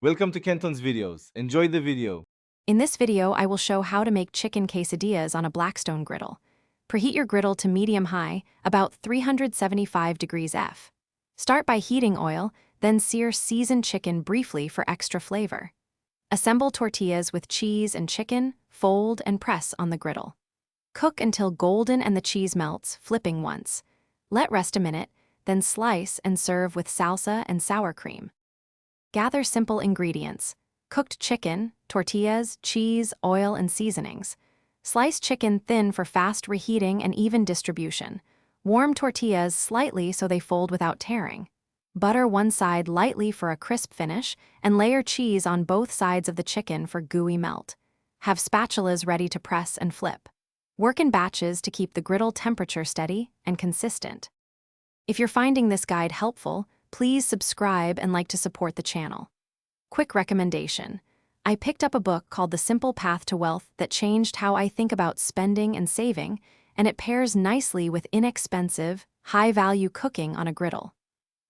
Welcome to Kenton's videos. Enjoy the video. In this video, I will show how to make chicken quesadillas on a Blackstone griddle. Preheat your griddle to medium-high, about 375 degrees F. Start by heating oil, then sear seasoned chicken briefly for extra flavor. Assemble tortillas with cheese and chicken, fold and press on the griddle. Cook until golden and the cheese melts, flipping once. Let rest a minute, then slice and serve with salsa and sour cream. Gather simple ingredients: cooked chicken, tortillas, cheese, oil, and seasonings. Slice chicken thin for fast reheating and even distribution. Warm tortillas slightly so they fold without tearing. Butter one side lightly for a crisp finish, and layer cheese on both sides of the chicken for gooey melt. Have spatulas ready to press and flip. Work in batches to keep the griddle temperature steady and consistent. If you're finding this guide helpful, please subscribe and like to support the channel. Quick recommendation: I picked up a book called The Simple Path to Wealth that changed how I think about spending and saving, and it pairs nicely with inexpensive, high-value cooking on a griddle.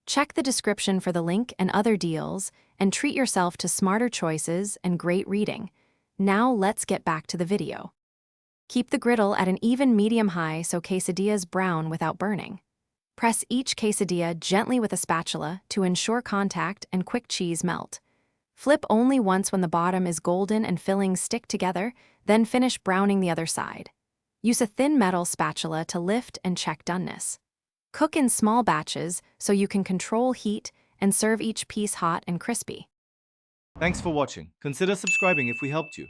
Check the description for the link and other deals, and treat yourself to smarter choices and great reading. Now let's get back to the video. Keep the griddle at an even medium-high so quesadillas brown without burning. Press each quesadilla gently with a spatula to ensure contact and quick cheese melt. Flip only once when the bottom is golden and fillings stick together, then finish browning the other side. Use a thin metal spatula to lift and check doneness. Cook in small batches so you can control heat and serve each piece hot and crispy. Thanks for watching. Consider subscribing if we helped you.